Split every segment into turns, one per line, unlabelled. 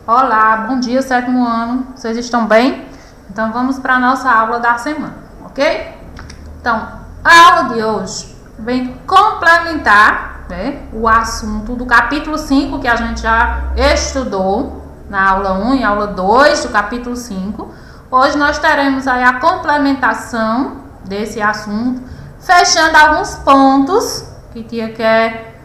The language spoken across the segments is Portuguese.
Olá, bom dia, sétimo ano. Vocês estão bem? Então vamos para a nossa aula da semana, ok? Então, a aula de hoje vem complementar, né, o assunto do capítulo 5 que a gente já estudou na aula 1 e aula 2 do capítulo 5. Hoje nós teremos aí a complementação desse assunto, fechando alguns pontos que tia quer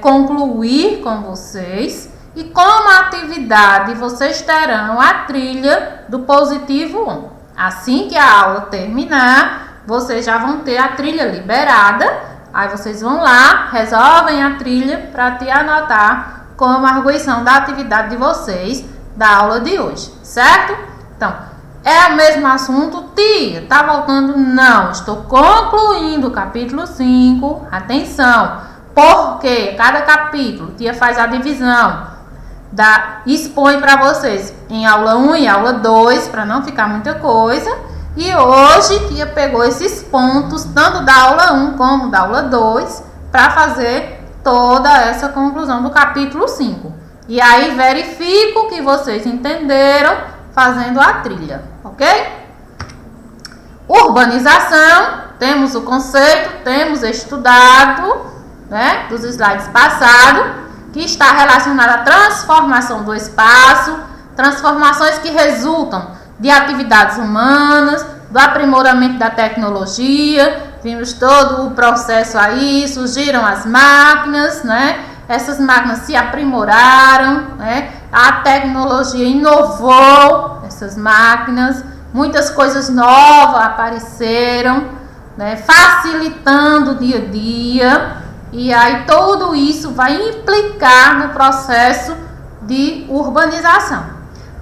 concluir com vocês. E como atividade, vocês terão a trilha do positivo 1. Assim que a aula terminar, vocês já vão ter a trilha liberada. Aí vocês vão lá, resolvem a trilha para te anotar como arguição da atividade de vocês da aula de hoje, certo? Então, é o mesmo assunto, tia, tá voltando? Não, estou concluindo o capítulo 5. Atenção, porque cada capítulo, tia faz a divisão. Expõe para vocês em aula 1 e aula 2, para não ficar muita coisa. E hoje tia pegou esses pontos, tanto da aula 1 como da aula 2, para fazer toda essa conclusão do capítulo 5. E aí verifico que vocês entenderam fazendo a trilha, ok? Urbanização, temos o conceito, temos estudado, né, dos slides passados, que está relacionada à transformação do espaço, transformações que resultam de atividades humanas, do aprimoramento da tecnologia. Vimos todo o processo aí, surgiram as máquinas, né? Essas máquinas se aprimoraram, né? A tecnologia inovou essas máquinas, muitas coisas novas apareceram, né? Facilitando o dia a dia. E aí tudo isso vai implicar no processo de urbanização.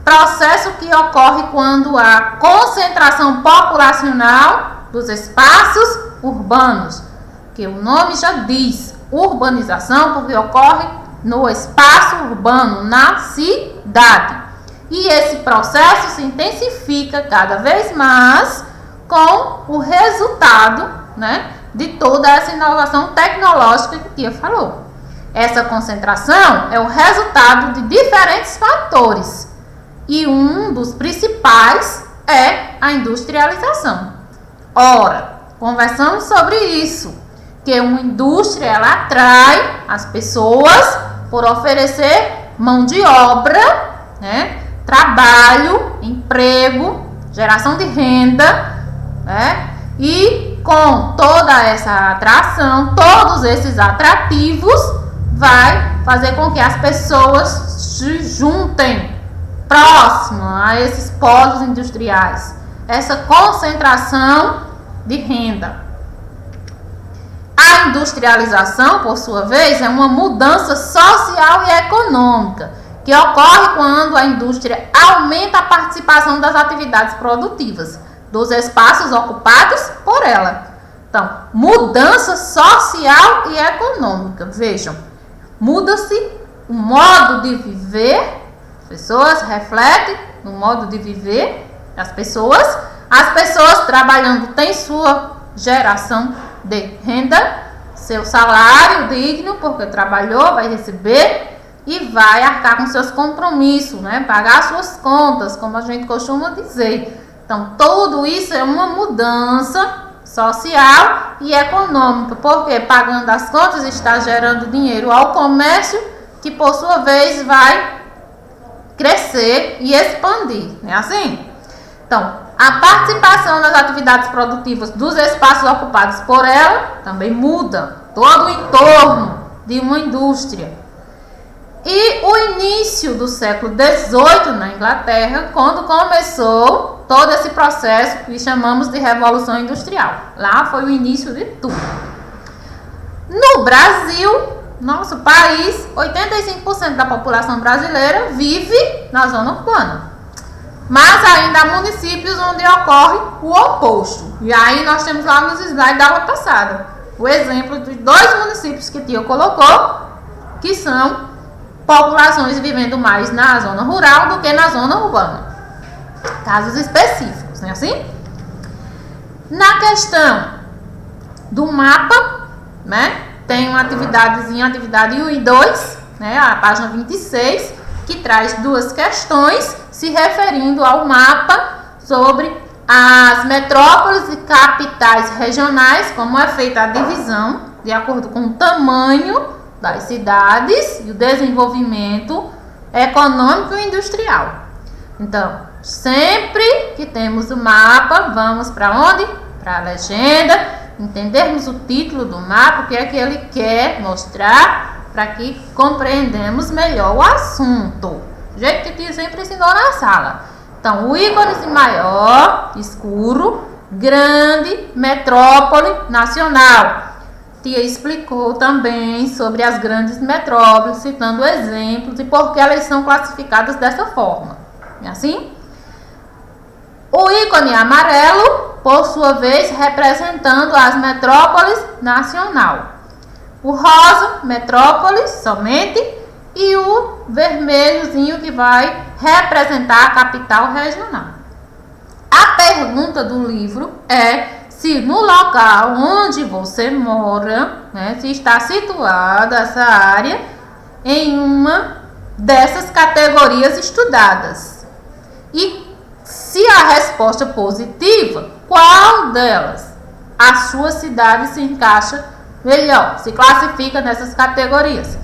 Processo que ocorre quando há concentração populacional dos espaços urbanos, que o nome já diz, urbanização, porque ocorre no espaço urbano, na cidade. E esse processo se intensifica cada vez mais com o resultado, né, de toda essa inovação tecnológica que tia falou. Essa concentração é o resultado de diferentes fatores e um dos principais é a industrialização. Ora, conversamos sobre isso, que uma indústria ela atrai as pessoas por oferecer mão de obra, né, trabalho, emprego, geração de renda, né, e com toda essa atração, todos esses atrativos, vai fazer com que as pessoas se juntem próximo a esses polos industriais. Essa concentração de renda. A industrialização, por sua vez, é uma mudança social e econômica que ocorre quando a indústria aumenta a participação das atividades produtivas dos espaços ocupados por ela. Então, mudança social e econômica. Vejam, muda-se o modo de viver, as pessoas refletem no modo de viver das pessoas, as pessoas trabalhando têm sua geração de renda, seu salário digno, porque trabalhou, vai receber e vai arcar com seus compromissos, né? Pagar suas contas, como a gente costuma dizer. Então, tudo isso é uma mudança social e econômica, porque pagando as contas está gerando dinheiro ao comércio, que por sua vez vai crescer e expandir, não é assim? Então, a participação nas atividades produtivas dos espaços ocupados por ela também muda todo o entorno de uma indústria. E o início do século XVIII na Inglaterra, quando começou todo esse processo que chamamos de Revolução Industrial. Lá foi o início de tudo. No Brasil, nosso país, 85% da população brasileira vive na zona urbana. Mas ainda há municípios onde ocorre o oposto. E aí nós temos lá nos slides da aula passada o exemplo de 2 municípios que tia colocou, que são populações vivendo mais na zona rural do que na zona urbana. Casos específicos, não é assim? Na questão do mapa, né, tem uma atividade 1 e 2, né, a página 26, que traz duas questões se referindo ao mapa sobre as metrópoles e capitais regionais, como é feita a divisão de acordo com o tamanho das cidades e o desenvolvimento econômico e industrial. Então, sempre que temos o mapa, vamos para onde? Para a legenda, entendermos o título do mapa, o que é que ele quer mostrar, para que compreendamos melhor o assunto. Do jeito que a tia sempre ensinou na sala. Então, o ícone maior, escuro, grande, metrópole, nacional. Tia explicou também sobre as grandes metrópoles, citando exemplos e por que elas são classificadas dessa forma. É assim? O ícone amarelo, por sua vez, representando as metrópoles nacional. O rosa, metrópoles somente, e o vermelhozinho que vai representar a capital regional. A pergunta do livro é se no local onde você mora, né, se está situada essa área em uma dessas categorias estudadas. E se a resposta positiva, qual delas a sua cidade se encaixa melhor, se classifica nessas categorias?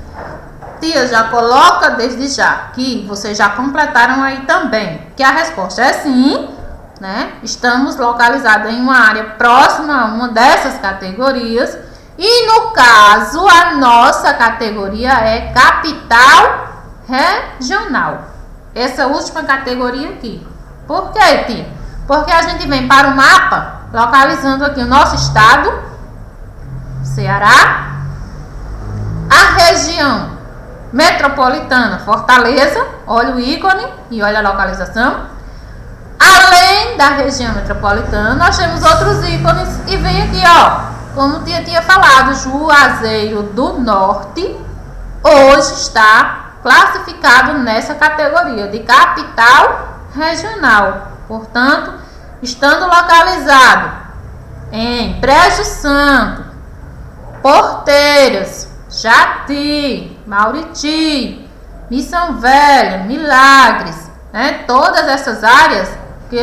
Tia já coloca desde já que vocês já completaram aí também, que a resposta é sim, né? Estamos localizados em uma área próxima a uma dessas categorias e no caso a nossa categoria é capital regional. Essa última categoria aqui. Por quê, tia? Porque a gente vem para o mapa localizando aqui o nosso estado, Ceará, a região metropolitana, Fortaleza, olha o ícone e olha a localização. Além da região metropolitana, nós temos outros ícones e vem aqui, ó, como tinha falado, Juazeiro do Norte hoje está classificado nessa categoria de capital regional. Portanto, estando localizado em Brejo Santo, Porteiras, Jati, Mauriti, Missão Velha, Milagres, né? Todas essas áreas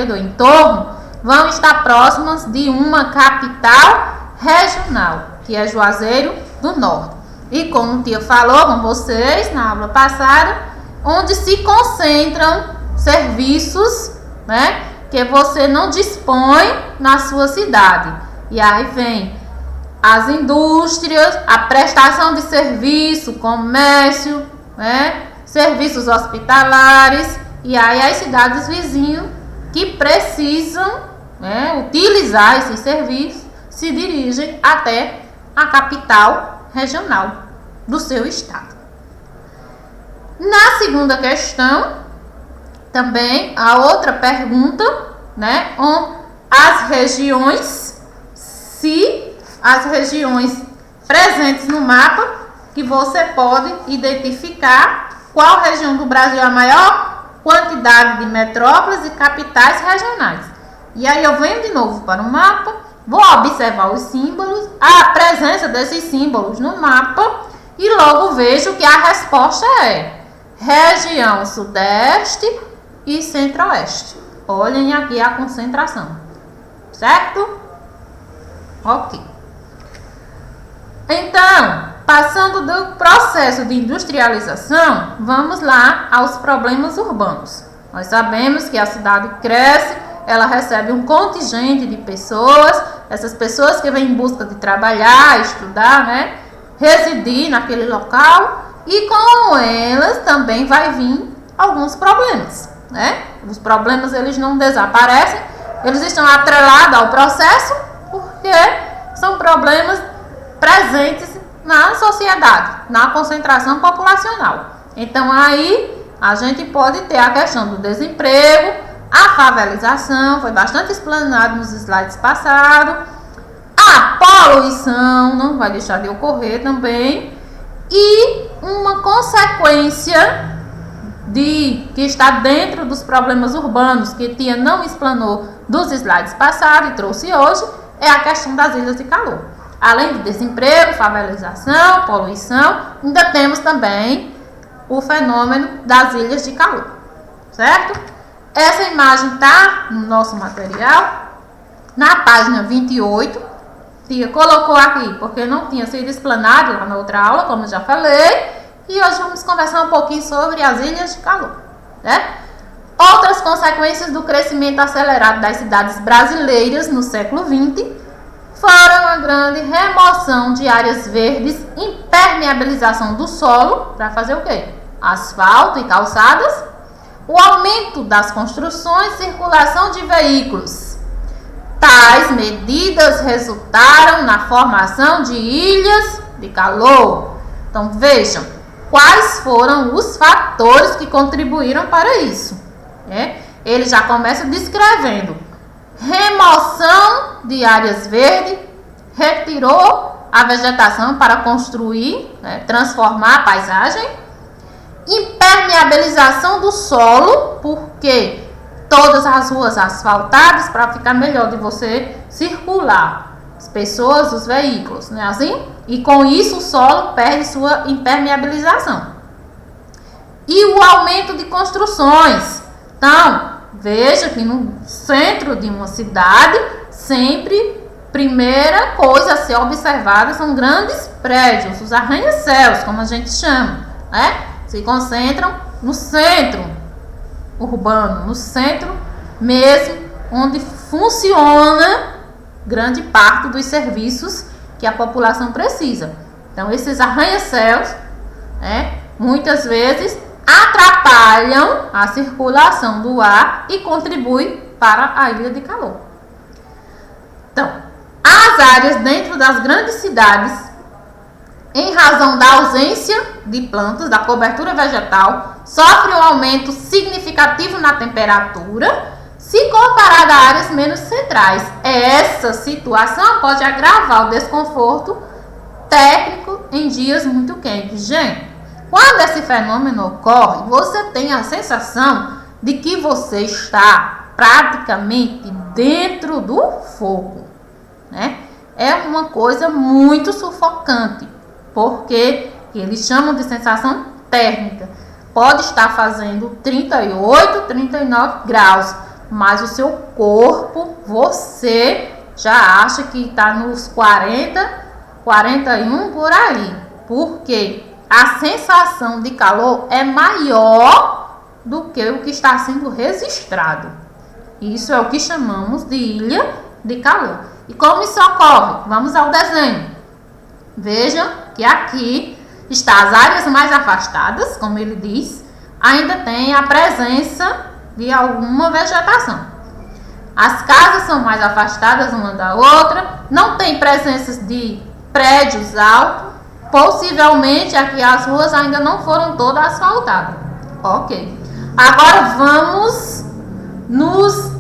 do entorno vão estar próximas de uma capital regional, que é Juazeiro do Norte. E como tia falou com vocês na aula passada, onde se concentram serviços, né, que você não dispõe na sua cidade. E aí vem as indústrias, a prestação de serviço, comércio, né, serviços hospitalares, e aí as cidades vizinhas que precisam, né, utilizar esses serviços se dirigem até a capital regional do seu estado. Na segunda questão, também a outra pergunta, né, as regiões presentes no mapa, que você pode identificar qual região do Brasil é a maior quantidade de metrópoles e capitais regionais. E aí eu venho de novo para o mapa, vou observar os símbolos, a presença desses símbolos no mapa e logo vejo que a resposta é região sudeste e centro-oeste. Olhem aqui a concentração, certo? Ok. Então, passando do processo de industrialização, vamos lá aos problemas urbanos. Nós sabemos que a cidade cresce, ela recebe um contingente de pessoas, essas pessoas que vêm em busca de trabalhar, estudar, né, residir naquele local, e com elas também vai vir alguns problemas, né? Os problemas, eles não desaparecem, eles estão atrelados ao processo, porque são problemas presentes na sociedade, na concentração populacional. Então aí a gente pode ter a questão do desemprego, a favelização, foi bastante explanado nos slides passados, a poluição não vai deixar de ocorrer também, e uma consequência que está dentro dos problemas urbanos que tia não explanou dos slides passados e trouxe hoje, é a questão das ilhas de calor. Além de desemprego, favelização, poluição, ainda temos também o fenômeno das ilhas de calor, certo? Essa imagem está no nosso material, na página 28. Tia colocou aqui porque não tinha sido explanado lá na outra aula, como eu já falei, e hoje vamos conversar um pouquinho sobre as ilhas de calor, né? Outras consequências do crescimento acelerado das cidades brasileiras no século XX foram a grande remoção de áreas verdes, impermeabilização do solo, para fazer o quê? Asfalto e calçadas, o aumento das construções e circulação de veículos. Tais medidas resultaram na formação de ilhas de calor. Então vejam, quais foram os fatores que contribuíram para isso? Ele já começa descrevendo: remoção de áreas verdes, retirou a vegetação para construir, transformar a paisagem, impermeabilização do solo, porque todas as ruas asfaltadas para ficar melhor de você circular, as pessoas, os veículos, não é assim? E com isso o solo perde sua impermeabilização. E o aumento de construções. Então, veja que no centro de uma cidade, sempre, primeira coisa a ser observada são grandes prédios, os arranha-céus, como a gente chama, né? Se concentram no centro urbano, no centro mesmo, onde funciona grande parte dos serviços que a população precisa. Então, esses arranha-céus, muitas vezes atrapalham a circulação do ar e contribuem para a ilha de calor. Então, as áreas dentro das grandes cidades, em razão da ausência de plantas, da cobertura vegetal, sofrem um aumento significativo na temperatura, se comparada a áreas menos centrais. Essa situação pode agravar o desconforto técnico em dias muito quentes. Gente, quando esse fenômeno ocorre, você tem a sensação de que você está praticamente dentro do fogo, né? É uma coisa muito sufocante, porque eles chamam de sensação térmica. Pode estar fazendo 38, 39 graus, mas o seu corpo, você já acha que está nos 40, 41 por aí. Por quê? A sensação de calor é maior do que o que está sendo registrado. Isso é o que chamamos de ilha de calor. E como isso ocorre? Vamos ao desenho. Vejam que aqui está as áreas mais afastadas, como ele diz, ainda tem a presença de alguma vegetação. As casas são mais afastadas uma da outra, não tem presenças de prédios altos. Possivelmente aqui as ruas ainda não foram todas asfaltadas. Ok. Agora vamos nos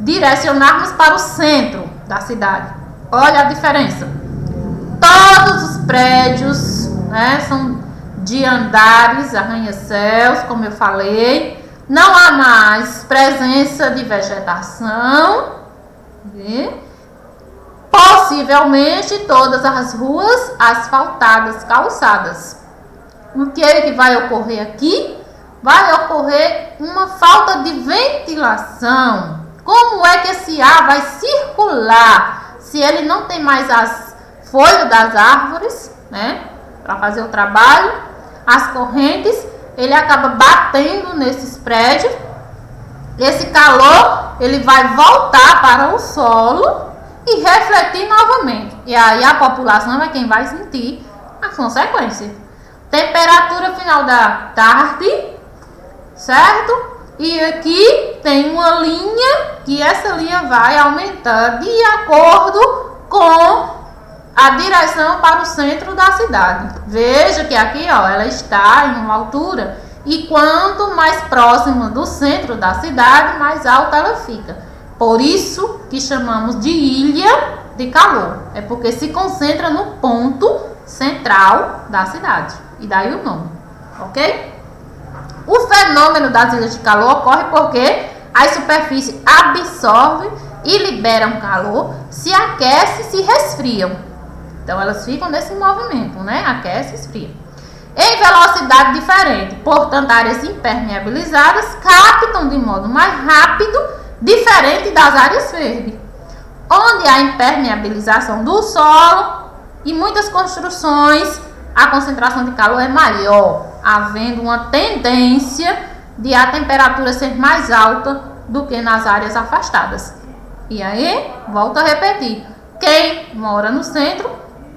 direcionarmos para o centro da cidade. Olha a diferença. Todos os prédios, são de andares, arranha-céus, como eu falei. Não há mais presença de vegetação. Possivelmente todas as ruas asfaltadas, calçadas. O que é que vai ocorrer aqui? Vai ocorrer uma falta de ventilação. Como é que esse ar vai circular se ele não tem mais as folhas das árvores, para fazer o trabalho? As correntes, ele acaba batendo nesses prédios. Esse calor, ele vai voltar para o solo e refletir novamente. E aí a população é quem vai sentir as consequências. Temperatura final da tarde, certo? E aqui tem uma linha, que essa linha vai aumentar de acordo com a direção para o centro da cidade. Veja que aqui, ela está em uma altura, e quanto mais próxima do centro da cidade, mais alta ela fica. Por isso que chamamos de ilha de calor. É porque se concentra no ponto central da cidade. E daí o nome, ok? O fenômeno das ilhas de calor ocorre porque as superfícies absorvem e liberam calor, se aquecem e se resfriam. Então elas ficam nesse movimento, aquece e esfria. Em velocidade diferente. Portanto, áreas impermeabilizadas captam de modo mais rápido, diferente das áreas verdes, onde há impermeabilização do solo e muitas construções, a concentração de calor é maior, havendo uma tendência de a temperatura ser mais alta do que nas áreas afastadas. E aí, volto a repetir, quem mora no centro,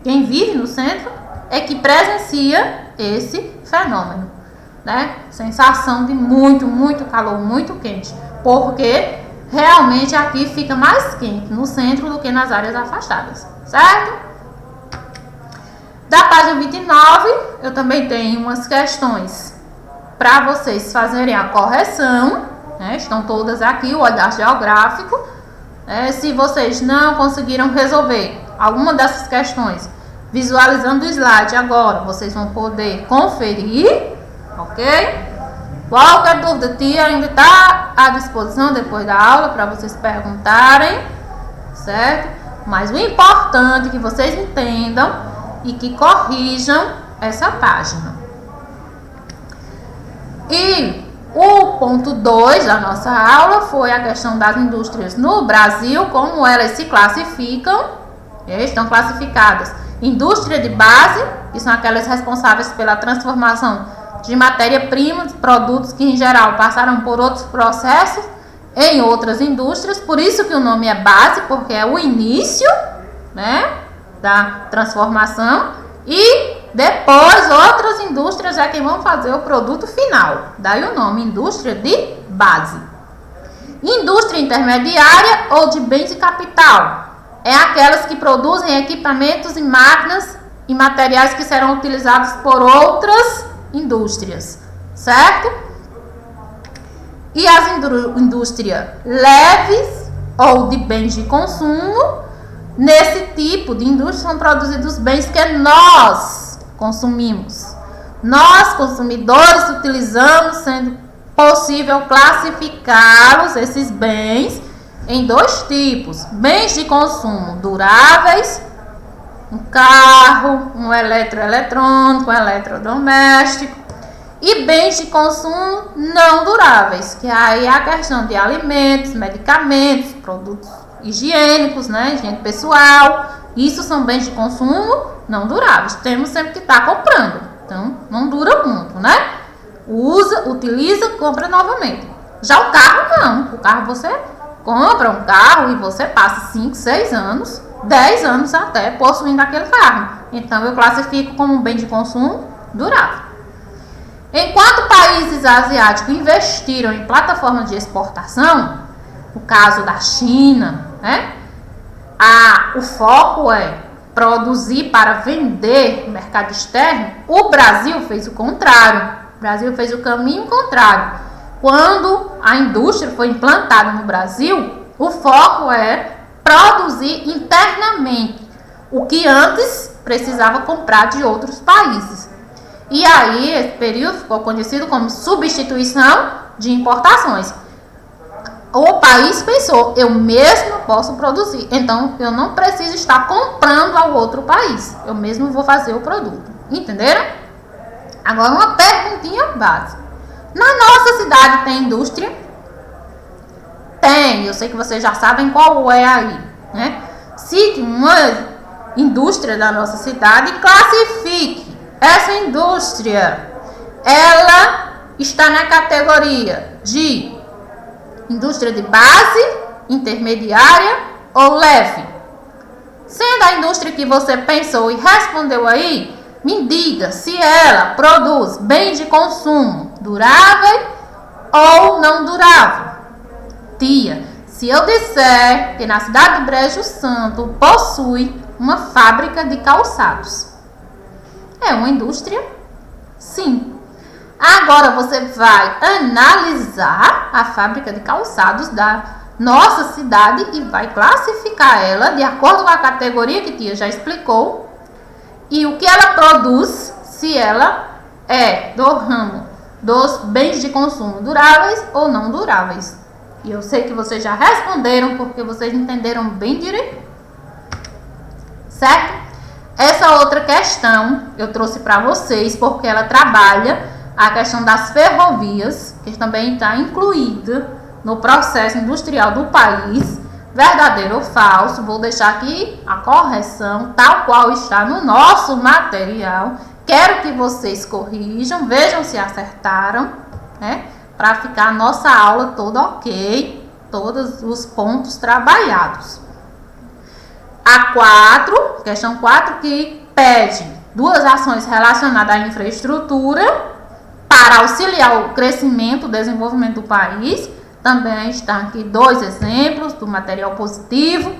quem vive no centro, é que presencia esse fenômeno, né? Sensação de muito calor, muito quente, porque realmente aqui fica mais quente no centro do que nas áreas afastadas, certo? Da página 29, eu também tenho umas questões para vocês fazerem a correção, né? Estão todas aqui, o olhar geográfico. Se vocês não conseguiram resolver alguma dessas questões, visualizando o slide agora, vocês vão poder conferir, ok? Qualquer dúvida, tia ainda está à disposição depois da aula para vocês perguntarem, certo? Mas o importante é que vocês entendam e que corrijam essa página. E o ponto 2 da nossa aula foi a questão das indústrias no Brasil, como elas se classificam. Estão classificadas: indústria de base, que são aquelas responsáveis pela transformação de matéria-prima, produtos que em geral passaram por outros processos em outras indústrias, por isso que o nome é base, porque é o início, né, da transformação, e depois outras indústrias é quem vão fazer o produto final, daí o nome indústria de base. Indústria intermediária ou de bens de capital é aquelas que produzem equipamentos e máquinas e materiais que serão utilizados por outras indústrias, certo? E as indústrias leves ou de bens de consumo, nesse tipo de indústria são produzidos bens que nós consumimos. Nós, consumidores, utilizamos, sendo possível classificá-los, esses bens, em dois tipos: bens de consumo duráveis, um carro, um eletroeletrônico, um eletrodoméstico, e bens de consumo não duráveis, que aí é a questão de alimentos, medicamentos, produtos higiênicos, né, higiene pessoal. Isso são bens de consumo não duráveis. Temos sempre que estar comprando, então não dura muito, né? Usa, utiliza, compra novamente. Já o carro não. O carro você compra um carro e você passa 5, 6 anos, 10 anos até possuindo aquele carro. Então eu classifico como um bem de consumo durável. Enquanto países asiáticos investiram em plataformas de exportação, no caso da China, né, o foco é produzir para vender no mercado externo, o Brasil fez o contrário. O Brasil fez o caminho contrário. Quando a indústria foi implantada no Brasil, o foco é produzir internamente o que antes precisava comprar de outros países. E aí, esse período ficou conhecido como substituição de importações. O país pensou: eu mesmo posso produzir, então eu não preciso estar comprando ao outro país, eu mesmo vou fazer o produto. Entenderam? Agora uma perguntinha básica: na nossa cidade tem indústria? Tem, eu sei que vocês já sabem qual é aí, né? Cite uma indústria da nossa cidade e classifique essa indústria. Ela está na categoria de indústria de base, intermediária ou leve? Sendo a indústria que você pensou e respondeu aí, me diga se ela produz bens de consumo durável ou não durável. Tia, se eu disser que na cidade de Brejo Santo possui uma fábrica de calçados, é uma indústria? Sim. Agora você vai analisar a fábrica de calçados da nossa cidade e vai classificar ela de acordo com a categoria que a tia já explicou e o que ela produz, se ela é do ramo dos bens de consumo duráveis ou não duráveis. E eu sei que vocês já responderam porque vocês entenderam bem direito, certo? Essa outra questão eu trouxe para vocês porque ela trabalha a questão das ferrovias, que também está incluída no processo industrial do país. Verdadeiro ou falso? Vou deixar aqui a correção, tal qual está no nosso material. Quero que vocês corrijam, vejam se acertaram, né? Para ficar a nossa aula toda ok, todos os pontos trabalhados. A 4, questão 4, que pede 2 ações relacionadas à infraestrutura para auxiliar o crescimento, o desenvolvimento do país. Também estão aqui 2 exemplos do material positivo.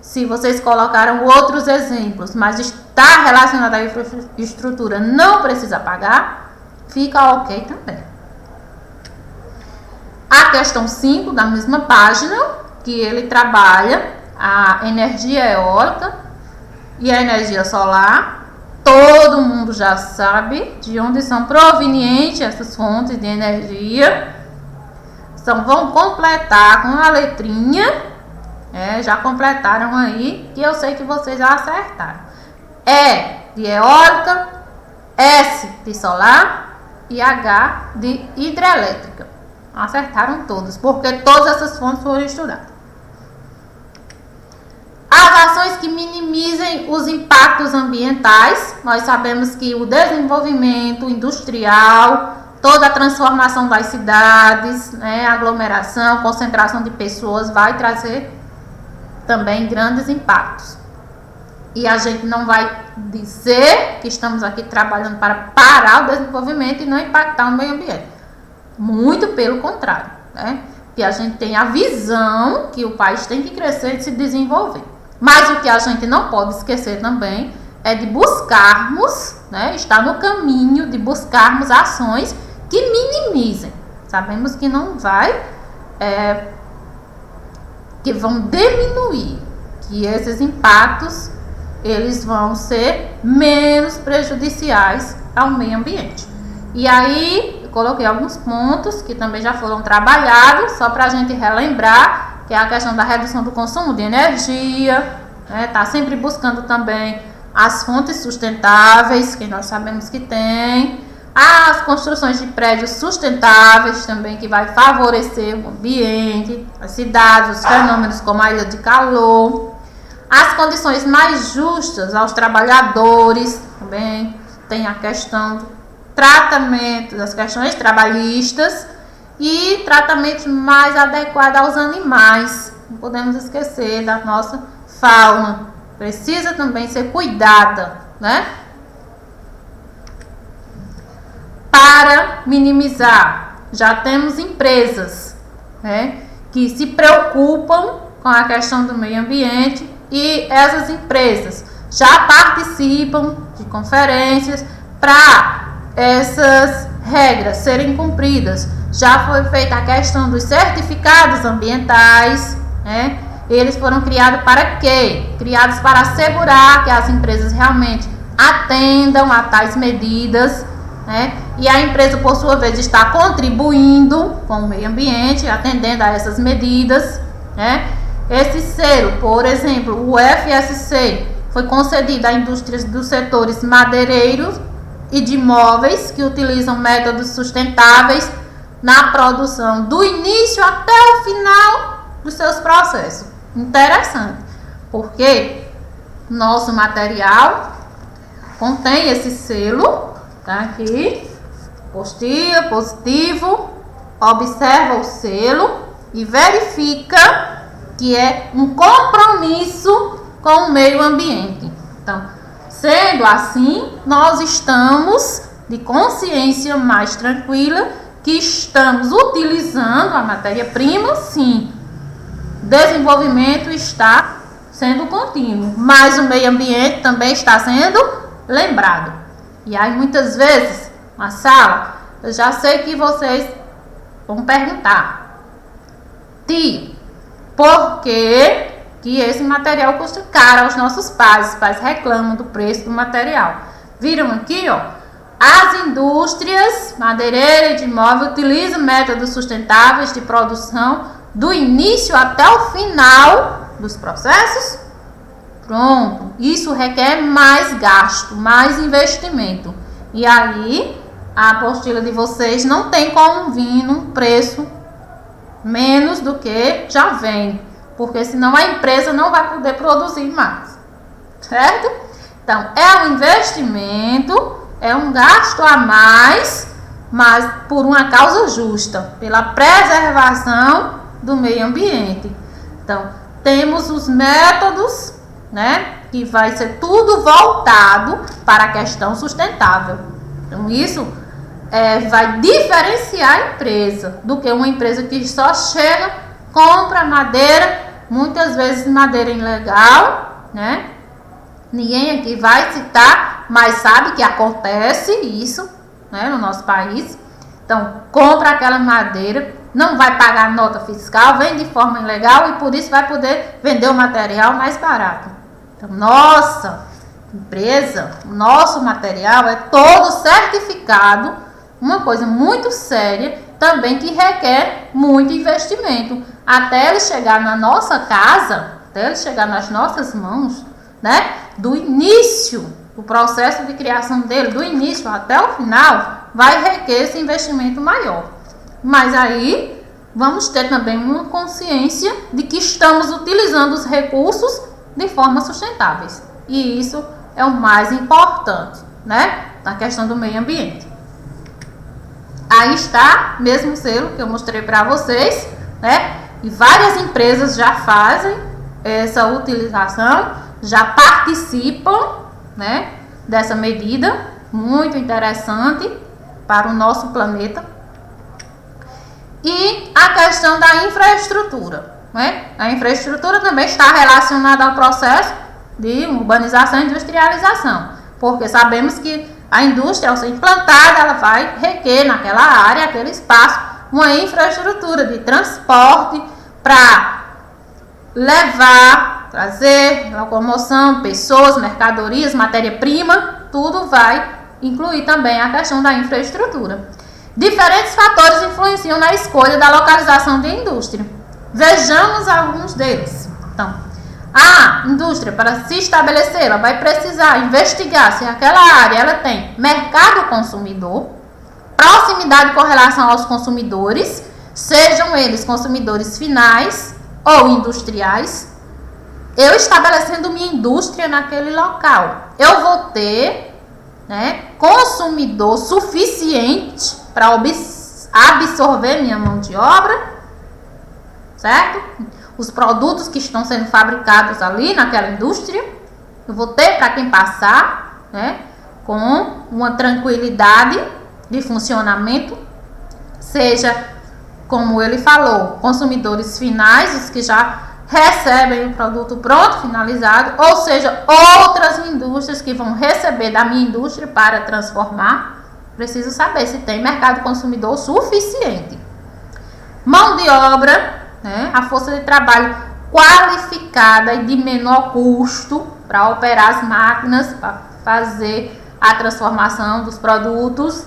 Se vocês colocaram outros exemplos, mas está relacionado à infraestrutura, não precisa pagar, fica ok também. A questão 5, da mesma página, que ele trabalha a energia eólica e a energia solar. Todo mundo já sabe de onde são provenientes essas fontes de energia. Então, vão completar com a letrinha. Já completaram aí, que eu sei que vocês já acertaram. E de eólica, S de solar e H de hidrelétrica. Acertaram todos, porque todas essas fontes foram estudadas. As ações que minimizem os impactos ambientais. Nós sabemos que o desenvolvimento industrial, toda a transformação das cidades, aglomeração, concentração de pessoas, vai trazer também grandes impactos. E a gente não vai dizer que estamos aqui trabalhando para parar o desenvolvimento e não impactar o meio ambiente. Muito pelo contrário, que a gente tem a visão que o país tem que crescer e se desenvolver. Mas o que a gente não pode esquecer também é de buscarmos, estar no caminho de buscarmos ações que minimizem. Sabemos que não vai, que vão diminuir, que esses impactos eles vão ser menos prejudiciais ao meio ambiente. E aí eu coloquei alguns pontos que também já foram trabalhados, só para a gente relembrar, que é a questão da redução do consumo de energia, tá sempre buscando também as fontes sustentáveis, que nós sabemos que tem, as construções de prédios sustentáveis também, que vai favorecer o ambiente, as cidades, os fenômenos como a ilha de calor, as condições mais justas aos trabalhadores, também tem a questão do tratamento das questões trabalhistas, e tratamento mais adequado aos animais. Não podemos esquecer da nossa fauna. Precisa também ser cuidada, Para minimizar, já temos empresas, que se preocupam com a questão do meio ambiente, e essas empresas já participam de conferências para essas regras serem cumpridas. Já foi feita a questão dos certificados ambientais, Eles foram criados para quê? Criados para assegurar que as empresas realmente atendam a tais medidas, E a empresa, por sua vez, está contribuindo com o meio ambiente, atendendo a essas medidas, Esse selo, por exemplo, o FSC, foi concedido a indústrias dos setores madeireiros e de móveis que utilizam métodos sustentáveis na produção, do início até o final dos seus processos. Interessante, porque nosso material contém esse selo, tá aqui, positivo, observa o selo e verifica que é um compromisso com o meio ambiente. Então, sendo assim, nós estamos de consciência mais tranquila, que estamos utilizando a matéria-prima, sim. Desenvolvimento está sendo contínuo, mas o meio ambiente também está sendo lembrado. E aí, muitas vezes, na sala, eu já sei que vocês vão perguntar: tia, por que esse material custa caro aos nossos pais? Os pais reclamam do preço do material. Viram aqui, as indústrias madeireira e de móvel utilizam métodos sustentáveis de produção do início até o final dos processos. Pronto. isso requer mais gasto, mais investimento. E aí, a apostila de vocês não tem como vir num preço menos do que já vem, porque senão a empresa não vai poder produzir mais, certo? Então, é um investimento, é um gasto a mais, mas por uma causa justa, pela preservação do meio ambiente. Então, temos os métodos, né, que vai ser tudo voltado para a questão sustentável. Então, isso vai diferenciar a empresa do que uma empresa que só chega, compra madeira, muitas vezes madeira ilegal, né? Ninguém aqui vai citar, mas sabe que acontece isso, né, no nosso país. Então, compra aquela madeira, não vai pagar nota fiscal, vende de forma ilegal e por isso vai poder vender o material mais barato. Então, nossa empresa, o nosso material é todo certificado, uma coisa muito séria, também que requer muito investimento. Até ele chegar na nossa casa, até ele chegar nas nossas mãos, né? Do início, o processo de criação dele, do início até o final, vai requer esse investimento maior. Mas aí, vamos ter também uma consciência de que estamos utilizando os recursos de forma sustentáveis. E isso é o mais importante, né? Na questão do meio ambiente. Aí está, mesmo o selo que eu mostrei para vocês, né? E várias empresas já fazem essa utilização, já participam, né, dessa medida, muito interessante para o nosso planeta. E a questão da infraestrutura, né? A infraestrutura também está relacionada ao processo de urbanização e industrialização, porque sabemos que a indústria, ao ser implantada, ela vai requer naquela área, aquele espaço, uma infraestrutura de transporte para levar, trazer, locomoção, pessoas, mercadorias, matéria-prima, tudo vai incluir também a questão da infraestrutura. Diferentes fatores influenciam na escolha da localização de indústria. Vejamos alguns deles. Então, a indústria, para se estabelecer, ela vai precisar investigar se aquela área ela tem mercado consumidor, proximidade com relação aos consumidores, sejam eles consumidores finais ou industriais. Eu estabelecendo minha indústria naquele local, eu vou ter, né, consumidor suficiente para absorver minha mão de obra, certo? Os produtos que estão sendo fabricados ali naquela indústria, eu vou ter para quem passar, né, com uma tranquilidade de funcionamento, seja, como ele falou, consumidores finais, os que já recebem o produto pronto, finalizado, ou seja, outras indústrias que vão receber da minha indústria para transformar. Preciso saber se tem mercado consumidor suficiente. Mão de obra, né, a força de trabalho qualificada e de menor custo para operar as máquinas, para fazer a transformação dos produtos.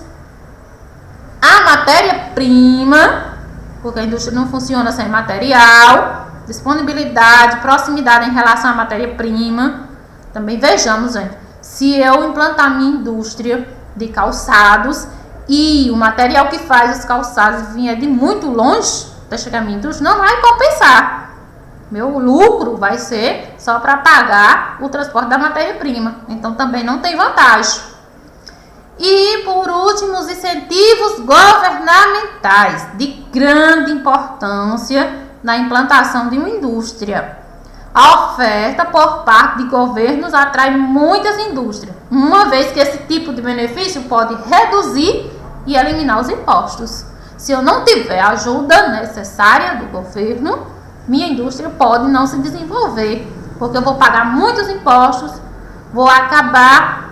A matéria-prima, porque a indústria não funciona sem material. Disponibilidade, proximidade em relação à matéria-prima. Também vejamos, gente, se eu implantar minha indústria de calçados e o material que faz os calçados vier de muito longe até chegar à minha indústria, não vai compensar. Meu lucro vai ser só para pagar o transporte da matéria-prima. Então também não tem vantagem. E por último, os incentivos governamentais de grande importância na implantação de uma indústria. A oferta por parte de governos atrai muitas indústrias, uma vez que esse tipo de benefício pode reduzir e eliminar os impostos. Se eu não tiver a ajuda necessária do governo, minha indústria pode não se desenvolver, porque eu vou pagar muitos impostos, vou acabar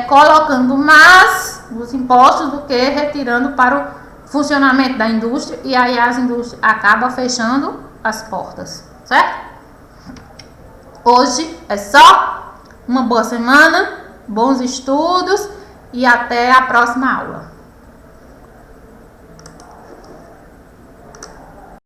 colocando mais os impostos do que retirando para o funcionamento da indústria, e aí as indústrias acabam fechando as portas, certo? Hoje é só. Uma boa semana, bons estudos e até a próxima aula.